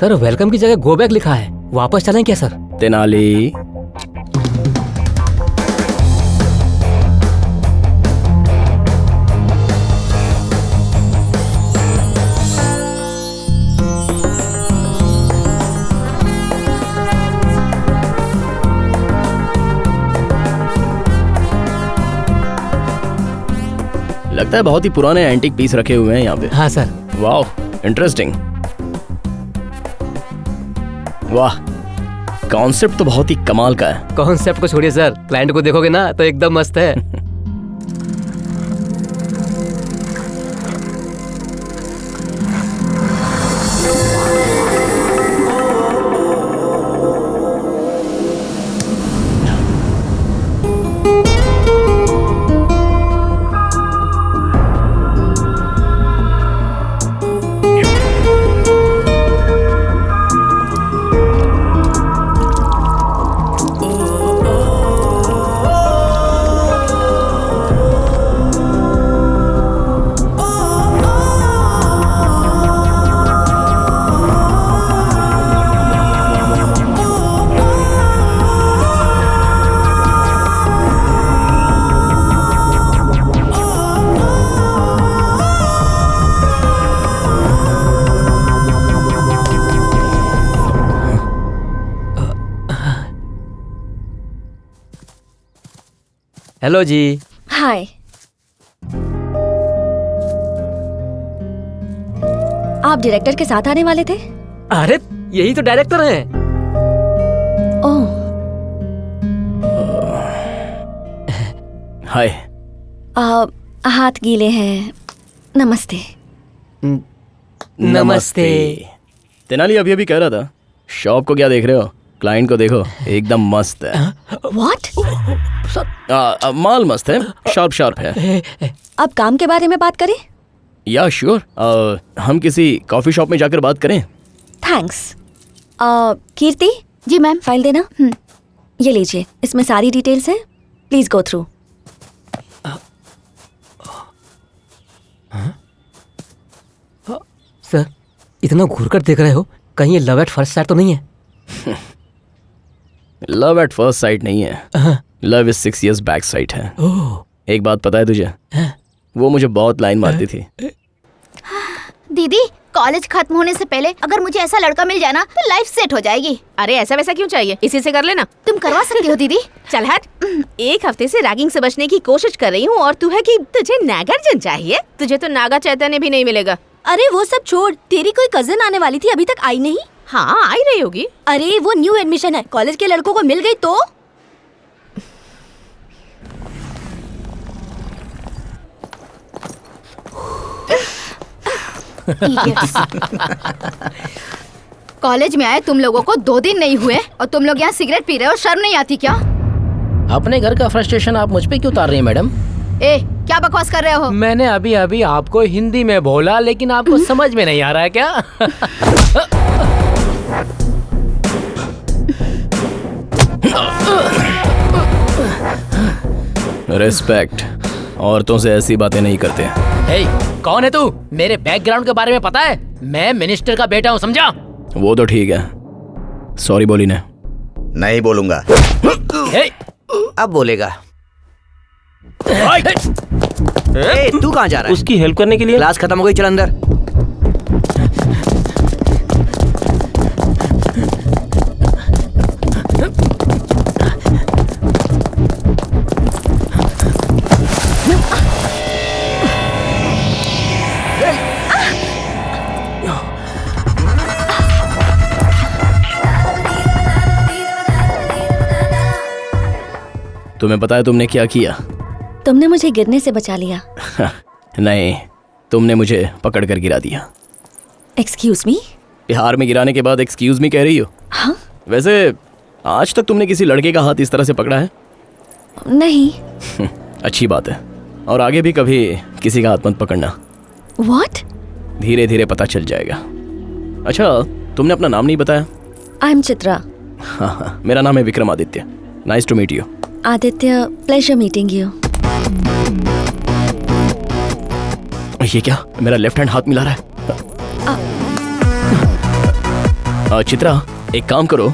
Sir welcome की जगह go back लिखा है, वापस चलें क्या सर? तेनाली, लगता है बहुत ही पुराने एंटीक पीस रखे हुए हैं यहाँ पे। हाँ सर। वाह, इंटरेस्टिंग। वाह, कॉन्सेप्ट तो बहुत ही कमाल का है। कॉन्सेप्ट को छोड़िए सर, क्लाइंट को देखोगे ना तो एकदम मस्त है। हेलो जी। हाय। आप डायरेक्टर के साथ आने वाले थे? अरे यही तो डायरेक्टर हैं। ओह। हाय। हाथ गीले हैं। नमस्ते। नमस्ते। तेनाली अभी अभी कह रहा था, शॉप को क्या देख रहे हो, क्लाइंट को देखो, एकदम मस्त है। What? माल मस्त है, शार्प शार्प है। अब काम के बारे में बात करें? या श्योर, हम किसी कॉफी शॉप में जाकर बात करें। थैंक्स। कीर्ति जी मैम, फाइल देना। ये लीजिए, इसमें सारी डिटेल्स हैं, प्लीज गो थ्रू। सर इतना घूर कर देख रहे हो, कहीं ये लव एट फर्स्ट साइट तो नहीं है? लव एट फर्स्ट साइट नहीं है, love is 6 years back site है। एक बात पता है तुझे, वो मुझे बहुत लाइन मारती थी। दीदी, कॉलेज खत्म होने से पहले अगर मुझे ऐसा लड़का मिल जाए ना तो लाइफ सेट हो जाएगी। अरे ऐसा वैसा क्यों चाहिए, इसी से कर लेना। तुम करवा सकती हो दीदी। चल हट, 1 हफ्ते से रैगिंग से बचने की कोशिश कर रही हूँ और तू है कि तुझे नागार्जुन चाहिए। तुझे तो नागा चैतन्य भी नहीं मिलेगा। अरे वो सब छोड़, तेरी कोई कजन आने वाली थी, अभी तक आई नहीं? हाँ आई रही होगी। अरे वो न्यू एडमिशन है, कॉलेज के लड़कों को मिल गई तो? कॉलेज में आए तुम लोगों को 2 दिन नहीं हुए और तुम लोग यहाँ सिगरेट पी रहे हो, शर्म नहीं आती क्या? अपने घर का फ्रस्ट्रेशन आप मुझ पे क्यों उतार रही हैं मैडम? ए, क्या बकवास कर रहे हो? मैंने अभी अभी आपको हिंदी में बोला, लेकिन आपको समझ में नहीं आ रहा है क्या? रिस्पेक्ट, औरतों से ऐसी बातें नहीं करते। हे, कौन है तू? मेरे बैकग्राउंड के बारे में पता है? मैं मिनिस्टर का बेटा हूँ, समझा? वो तो ठीक है, सॉरी बोली ने। नहीं बोलूंगा। हे, अब बोलेगा। ए, तू कहाँ जा रहा है? उसकी हेल्प करने के लिए। क्लास खत्म हो गई, चल अंदर। तुम्हें पता है तुमने क्या किया? तुमने मुझे गिरने से बचा लिया। नहीं, तुमने मुझे पकड़ कर गिरा दिया। Excuse me? बिहार में गिराने के बाद एक्सक्यूज मी कह रही हो? हाँ? वैसे आज तक तुमने किसी लड़के का हाथ इस तरह से पकड़ा है? नहीं। अच्छी बात है, और आगे भी कभी किसी का हाथ मत पकड़ना। What? धीरे धीरे पता चल जाएगा। अच्छा, तुमने अपना नाम नहीं बताया? I am Chitra. हाँ, मेरा नाम है Vikramaditya. Nice to meet you. Aditya, pleasure meeting you. ये क्या, मेरा लेफ्ट हैंड हाथ मिला रहा है? चित्रा, एक काम करो,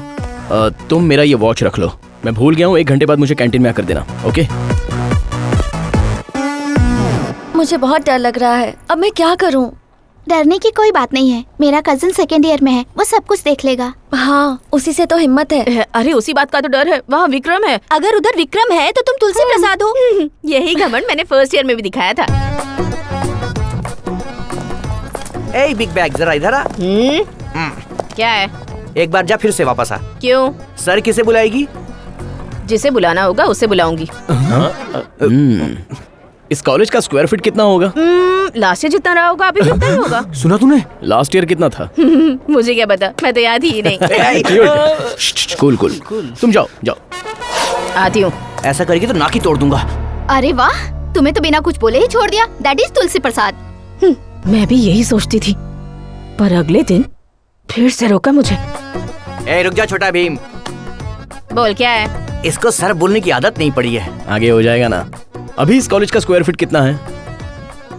तुम मेरा ये वॉच रख लो। मैं भूल गया हूँ, 1 घंटे बाद मुझे कैंटीन में आकर देना, ओके? मुझे बहुत डर लग रहा है, अब मैं क्या करूं? डरने की कोई बात नहीं है, मेरा कजिन सेकेंड ईयर में है, वो सब कुछ देख लेगा। हाँ, उसी से तो हिम्मत है। अरे उसी बात का तो डर है, वहाँ विक्रम है। अगर उधर विक्रम है तो तुम तुलसी प्रसाद हो। यही घमंड मैंने फर्स्ट ईयर में भी दिखाया था। ए बिग बैग, जरा इधर आ। क्या है? एक बार जा, फिर से वापस आ। क्यों? सर किसे बुलाएगी? जिसे बुलाना होगा उसे बुलाऊंगी। इस कॉलेज का स्क्वायर फीट कितना होगा? लास्ट ईयर जितना रहा होगा अभी भी उतना ही होगा। सुना तूने? लास्ट ईयर कितना था? मुझे क्या पता, मैं तो याद ही नहीं। कूल कूल, तुम जाओ जाओ। आती हूँ। ऐसा करेगी तो नाक ही तोड़ दूंगा। अरे वाह, तुम्हें तो बिना कुछ बोले ही छोड़ दिया। दैट इज तुलसी प्रसाद। मैं भी यही सोचती थी, पर अगले दिन फिर से रोका मुझे। ए रुक जा छोटा भीम। बोल, क्या है? इसको सर बोलने की आदत नहीं पड़ी है। आगे हो जाएगा ना। अभी इस कॉलेज का स्क्वायर फीट कितना है?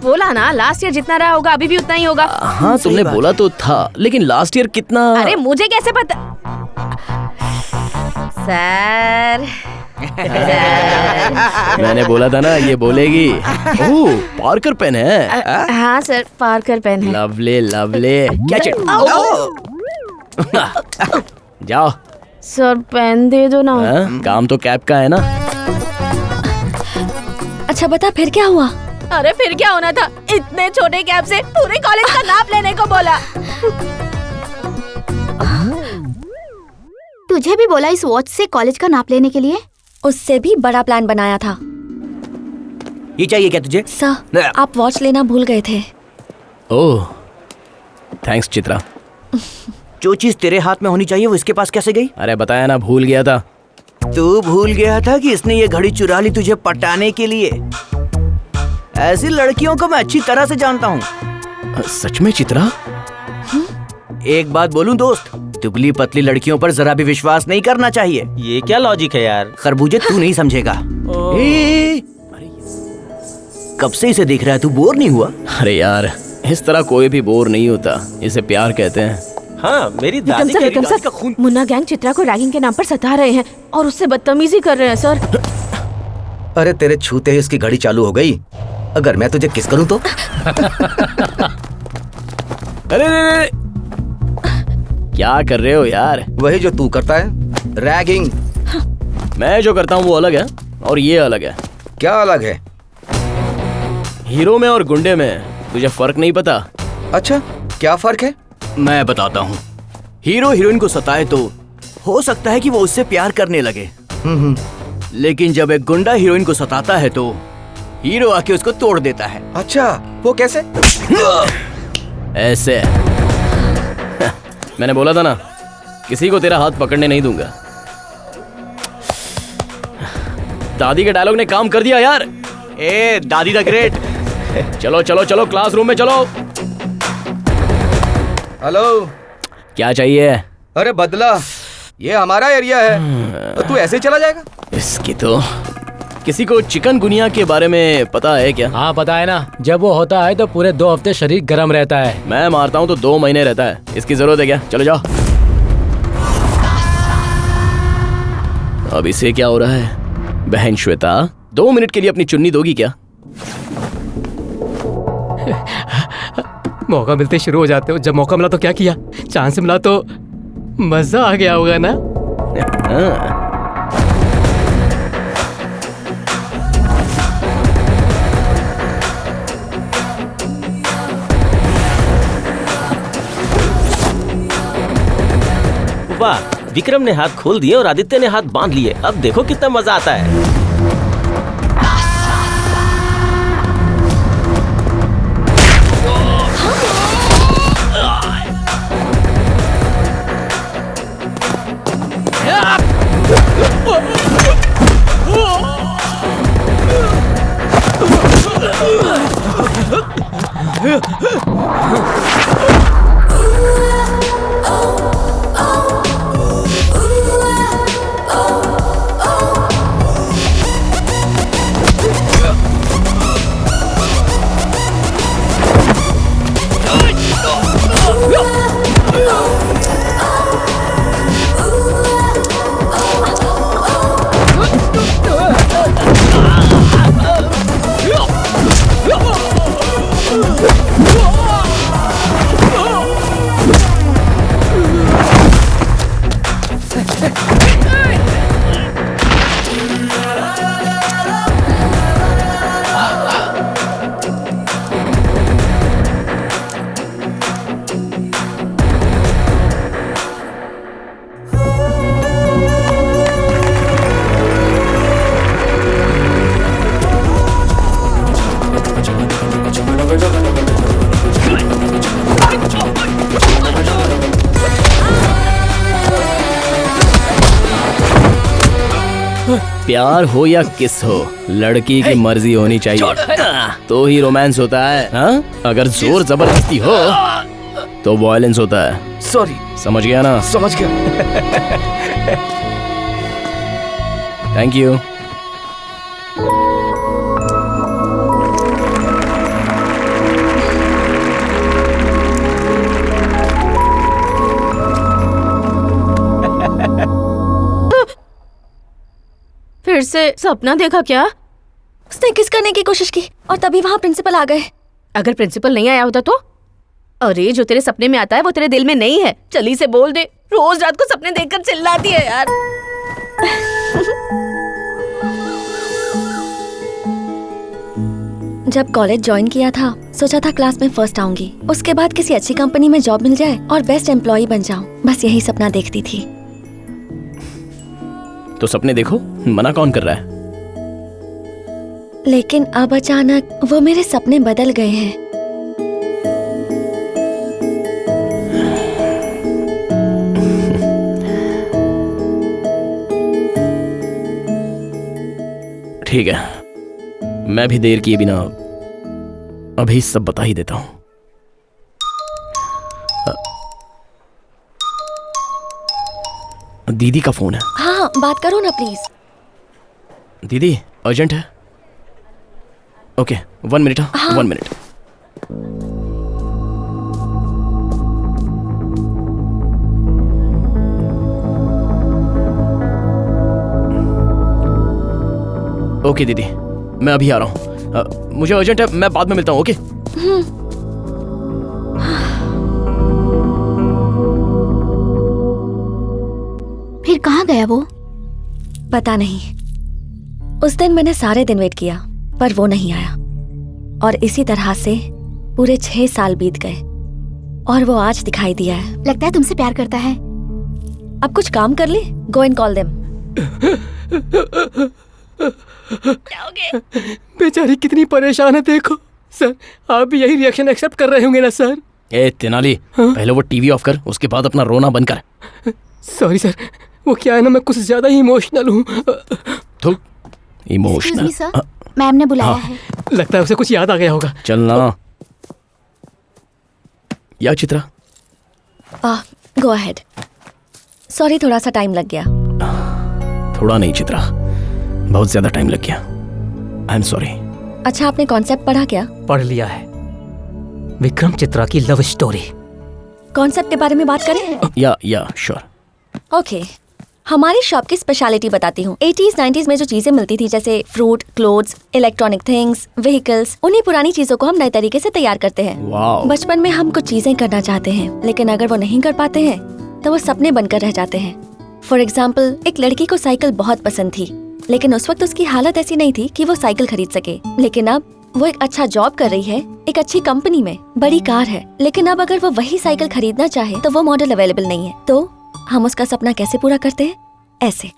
बोला ना, लास्ट ईयर जितना रहा होगा अभी भी उतना ही होगा। हाँ, तुमने बोला तो था, लेकिन लास्ट ईयर कितना? अरे मुझे कैसे पता? सर, मैंने बोला था ना ये बोलेगी। ओह, पार्कर पेन है। हाँ सर, पार्कर पेन है। Lovely lovely. क्या चिट? जाओ। सर पेन दे दो ना। काम तो कैप का है ना। अच्छा बता, फिर क्या हुआ? अरे फिर क्या होना था, इतने छोटे कैप से पूरे कॉलेज का नाप लेने को बोला। तुझे भी बोला इस वॉच से कॉलेज का नाप लेने के लिए? उससे भी बड़ा प्लान बनाया था। ये चाहिए क्या तुझे? सर, आप वॉच लेना भूल गए थे। ओह, थैंक्स चित्रा। जो चीज तेरे हाथ में होनी चाहिए वो इसके पास कैसे गई? अरे बताया ना, भूल गया था। तू भूल गया था कि इसने ये घड़ी चुरा ली तुझे पटाने के लिए। ऐसी लड़कियों को मैं अच्छी तरह से जानता हूँ। सच में चित्रा? एक बात बोलूं दोस्त, दुबली पतली लड़कियों पर जरा भी विश्वास नहीं करना चाहिए। ये क्या लॉजिक है यार? खरबूजे तू नहीं समझेगा। कब से इसे देख रहा है, तू बोर नहीं हुआ? अरे यार, इस तरह कोई भी बोर नहीं होता, इसे प्यार कहते हैं। हाँ, मेरी दादी विक्रम सर, मुन्ना गैंग चित्रा को रैगिंग के नाम पर सता रहे हैं और उससे बदतमीजी कर रहे हैं सर। अरे तेरे छूते ही उसकी घड़ी चालू हो गई। अगर मैं तुझे किस करूं तो? अरे क्या कर रहे हो यार? वही जो तू करता है, रैगिंग। मैं जो करता हूँ वो अलग है और ये अलग है। क्या अलग है? हीरो में और गुंडे में तुझे फर्क नहीं पता? अच्छा, क्या फर्क है? मैं बताता हूँ। हीरो हीरोइन को सताए तो हो सकता है कि वो उससे प्यार करने लगे, लेकिन जब एक गुंडा हीरोइन को सताता है तो हीरो आके उसको तोड़ देता है। अच्छा, वो कैसे? ऐसे। मैंने बोला था ना, किसी को तेरा हाथ पकड़ने नहीं दूंगा। दादी के डायलॉग ने काम कर दिया यार। ए दादी द ग्रेट। चलो चलो चलो, क्लासरूम में चलो। हेलो, क्या चाहिए? अरे बदला, ये हमारा एरिया है, तो तू ऐसे चला जाएगा? इसकी तो। किसी को चिकनगुनिया के बारे में पता है क्या? हाँ पता है ना, जब वो होता है तो पूरे 2 हफ्ते शरीर गर्म रहता है। मैं मारता हूँ तो 2 महीने रहता है। इसकी जरूरत है क्या? चलो जाओ। अब इसे क्या हो रहा है? बहन श्वेता, 2 मिनट के लिए अपनी चुन्नी दोगी क्या? मौका मिलते शुरू हो जाते हो। जब मौका मिला तो क्या किया, चांस मिला तो मजा आ गया होगा ना। हाँ। वाह, विक्रम ने हाथ खोल दिए और आदित्य ने हाथ बांध लिए। अब देखो कितना मजा आता है। प्यार हो या किस हो, लड़की की मर्जी होनी चाहिए तो ही रोमांस होता है। हाँ? अगर जोर जबरदस्ती हो तो वायलेंस होता है। सॉरी। समझ गया ना? समझ गया। Thank you. फिर से सपना देखा क्या? उसने किस करने की कोशिश की और तभी वहाँ प्रिंसिपल आ गए। अगर प्रिंसिपल नहीं आया होता तो? अरे जो तेरे सपने में आता है वो तेरे दिल में नहीं है। चली से बोल दे, रोज रात को सपने देखकर चिल्लाती है यार। जब कॉलेज ज्वाइन किया था सोचा था क्लास में फर्स्ट आऊंगी, उसके बाद किसी अच्छी कंपनी में जॉब मिल जाए और बेस्ट एम्प्लॉय बन जाऊं, बस यही सपना देखती थी। तो सपने देखो, मना कौन कर रहा है? लेकिन अब अचानक वो मेरे सपने बदल गए हैं। ठीक है, मैं भी देर किए बिना अभी सब बता ही देता हूं। दीदी का फोन है। हाँ, बात करो ना प्लीज। दीदी अर्जेंट है। Okay 1 minute. हाँ 1 मिनट। ओके दीदी, मैं अभी आ रहा हूँ। मुझे अर्जेंट है, मैं बाद में मिलता हूँ। ओके। फिर कहाँ गया वो? पता नहीं। उस दिन मैंने सारे दिन वेट किया पर वो नहीं आया और इसी तरह से पूरे 6 साल बीत गए और वो आज दिखाई दिया है। लगता है तुमसे प्यार करता है। अब कुछ काम कर ले। Go and call them. बेचारी कितनी परेशान है देखो। सर आप भी यही रिएक्शन एक्सेप्ट कर रहे होंगे ना सर? ए तेनाली, पहले वो टीवी ऑफ कर, उसके बाद अपना रोना बंद कर। सॉरी सर, वो क्या है ना, मैं कुछ ज्यादा ही इमोशनल हूँ। तो इमोशनल? सर, मैम ने बुलाया है। लगता है उसे कुछ याद आ गया होगा। चलना। या चित्रा? Go ahead. सॉरी, थोड़ा सा टाइम लग गया। थोड़ा नहीं चित्रा, बहुत ज्यादा टाइम लग गया। I am sorry. अच्छा, आपने कॉन्सेप्ट पढ़ा क्या? पढ़ लिया है। विक्रम चित्रा की लव स्टोरी। कॉन्सेप्ट के बारे में बात करें? या श्योर। ओके, हमारी शॉप की स्पेशलिटी बताती हूँ। 80s 90s में जो चीजें मिलती थी जैसे fruit, clothes, electronic things, vehicles, उन्हीं पुरानी चीजों को हम नए तरीके से तैयार करते हैं। वाओ। बचपन में हम कुछ चीजें करना चाहते हैं लेकिन अगर वो नहीं कर पाते हैं तो वो सपने बनकर रह जाते हैं। फॉर एग्जाम्पल, एक लड़की को साइकिल बहुत पसंद थी लेकिन उस वक्त उसकी हालत ऐसी नहीं थी कि वो साइकिल खरीद सके। लेकिन अब वो एक अच्छा जॉब कर रही है, एक अच्छी कंपनी में, बड़ी कार है, लेकिन अब अगर वो वही साइकिल खरीदना चाहे तो वो मॉडल अवेलेबल नहीं है। तो हम उसका सपना कैसे पूरा करते हैं? ऐसे।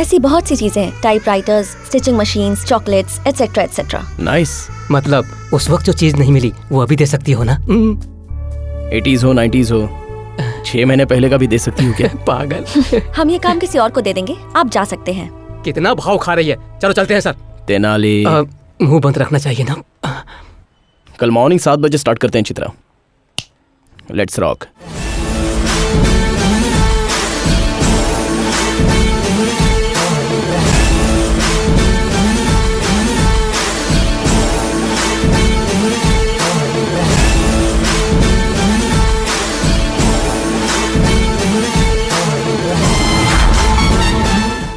ऐसी बहुत सी चीजें हैं, typewriters, stitching machines, chocolates, etcetera etcetera. Nice. मतलब उस वक्त जो चीज नहीं मिली वो अभी दे सकती हो ना? 80s हो 90s हो, 6 महीने पहले का भी दे सकती हूँ क्या? पागल। हम ये काम किसी और को दे देंगे, आप जा सकते हैं। कितना भाव खा रही है। चलो चलते हैं सर। तेनाली, मुंह बंद रखना चाहिए ना। कल मॉर्निंग 7 बजे स्टार्ट करते हैं चित्रा। Let's rock.